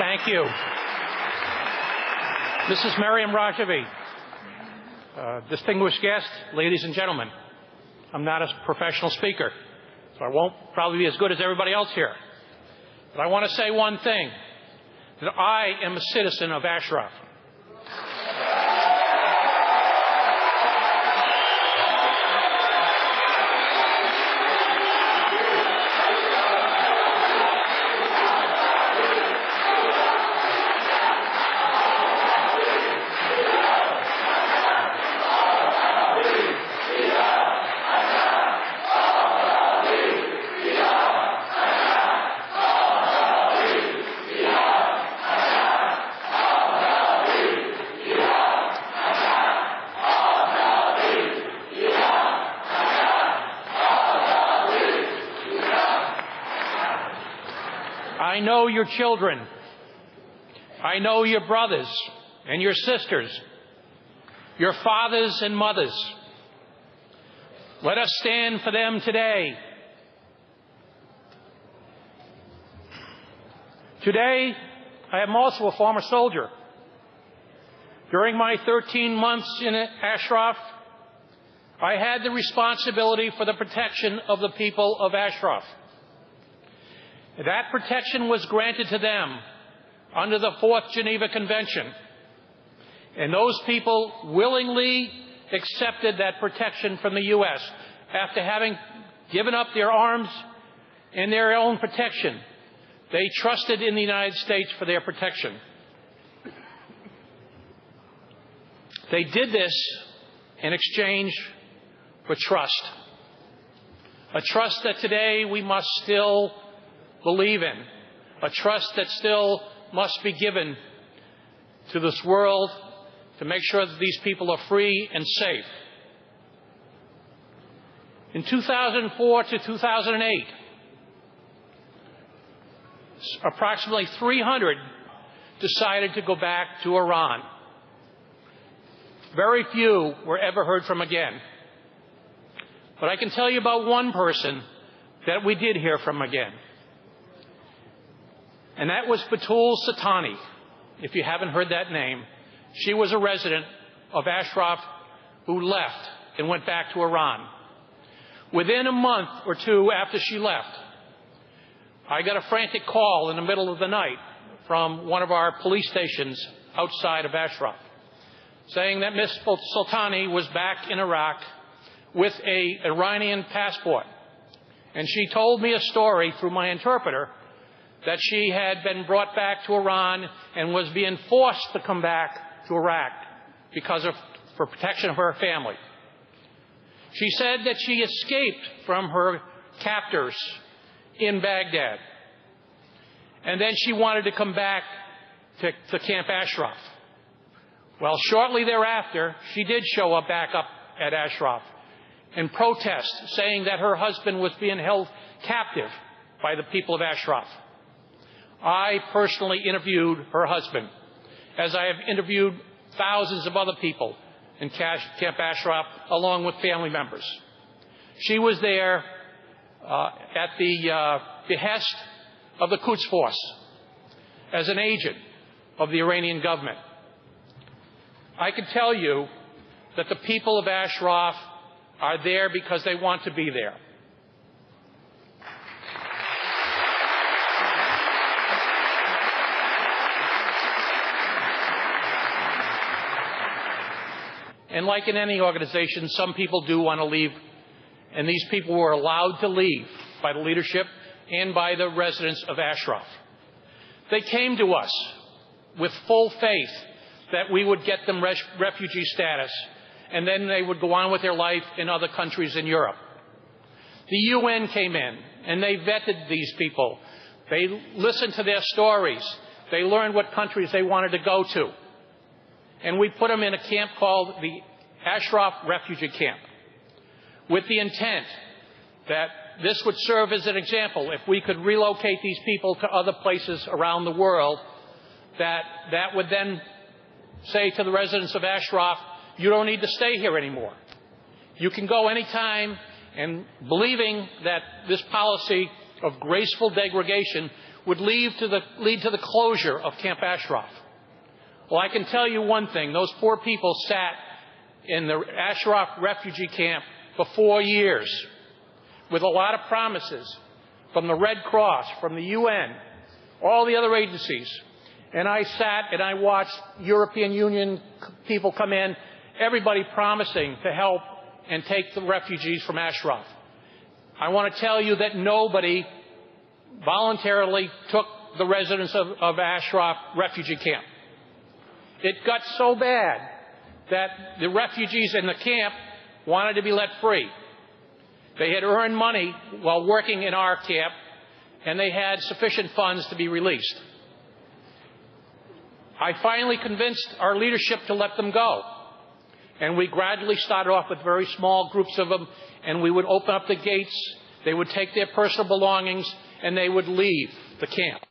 Thank you. Mrs. Miriam Rajavi, distinguished guests, ladies and gentlemen, I'm not a professional speaker, so I won't probably be as good as everybody else here. But I want to say one thing, that I am a citizen of Ashraf. I know your children. I know your brothers and your sisters, your fathers and mothers. Let us stand for them today. Today, I am also a former soldier. During my 13 months in Ashraf, I had the responsibility for the protection of the people of Ashraf. That protection was granted to them under the Fourth Geneva Convention. And those people willingly accepted that protection from the U.S. after having given up their arms and their own protection. They trusted in the United States for their protection. They did this in exchange for trust. A trust that today we must still believe in, a trust that still must be given to this world to make sure that these people are free and safe. In 2004 to 2008, approximately 300 decided to go back to Iran. Very few were ever heard from again. But I can tell you about one person that we did hear from again. And that was Batul Satani. If you haven't heard that name, she was a resident of Ashraf who left and went back to Iran. Within a month or two after she left, I got a frantic call in the middle of the night from one of our police stations outside of Ashraf, saying that Ms. Sultani was back in Iraq with an Iranian passport. And she told me a story through my interpreter that she had been brought back to Iran and was being forced to come back to Iraq for protection of her family. She said that she escaped from her captors in Baghdad, and then she wanted to come back to Camp Ashraf. Well, shortly thereafter, she did show up back up at Ashraf and protest, saying that her husband was being held captive by the people of Ashraf. I personally interviewed her husband, as I have interviewed thousands of other people in Camp Ashraf, along with family members. She was there at the behest of the Quds Force as an agent of the Iranian government. I can tell you that the people of Ashraf are there because they want to be there. And like in any organization, some people do want to leave, and these people were allowed to leave by the leadership and by the residents of Ashraf. They came to us with full faith that we would get them refugee status, and then they would go on with their life in other countries in Europe. The UN came in, and they vetted these people. They listened to their stories. They learned what countries they wanted to go to. And we put them in a camp called the Ashraf Refugee Camp, with the intent that this would serve as an example. If we could relocate these people to other places around the world, that would then say to the residents of Ashraf, you don't need to stay here anymore. You can go anytime, and believing that this policy of graceful degradation would lead to the closure of Camp Ashraf. Well, I can tell you one thing. Those poor people sat in the Ashraf refugee camp for 4 years with a lot of promises from the Red Cross, from the UN, all the other agencies. And I sat and I watched European Union people come in, everybody promising to help and take the refugees from Ashraf. I want to tell you that nobody voluntarily took the residents of Ashraf refugee camp. It got so bad that the refugees in the camp wanted to be let free. They had earned money while working in our camp, and they had sufficient funds to be released. I finally convinced our leadership to let them go. And we gradually started off with very small groups of them, and we would open up the gates, they would take their personal belongings, and they would leave the camp.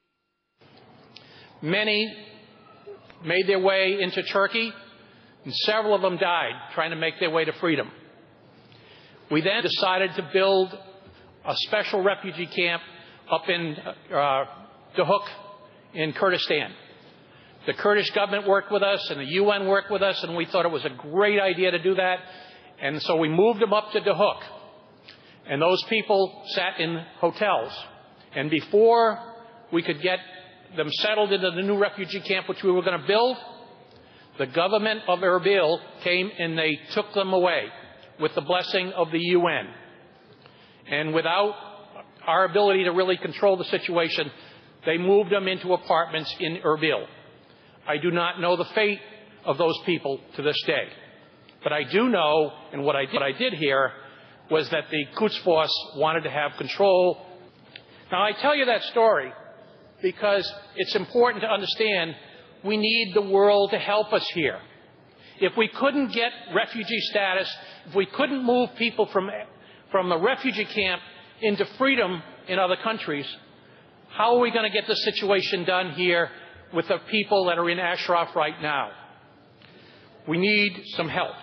Many made their way into Turkey, and several of them died trying to make their way to freedom. We then decided to build a special refugee camp up in Dahuk in Kurdistan. The Kurdish government worked with us and the UN worked with us, and we thought it was a great idea to do that. And so we moved them up to Dahuk. And those people sat in hotels. And before we could get them settled into the new refugee camp which we were going to build, the government of Erbil came and they took them away with the blessing of the UN. And without our ability to really control the situation, they moved them into apartments in Erbil. I do not know the fate of those people to this day. But I do know, and what I did hear, was that the Quds Force wanted to have control. Now, I tell you that story because it's important to understand we need the world to help us here. If we couldn't get refugee status, if we couldn't move people from the refugee camp into freedom in other countries, how are we going to get the situation done here with the people that are in Ashraf right now? We need some help.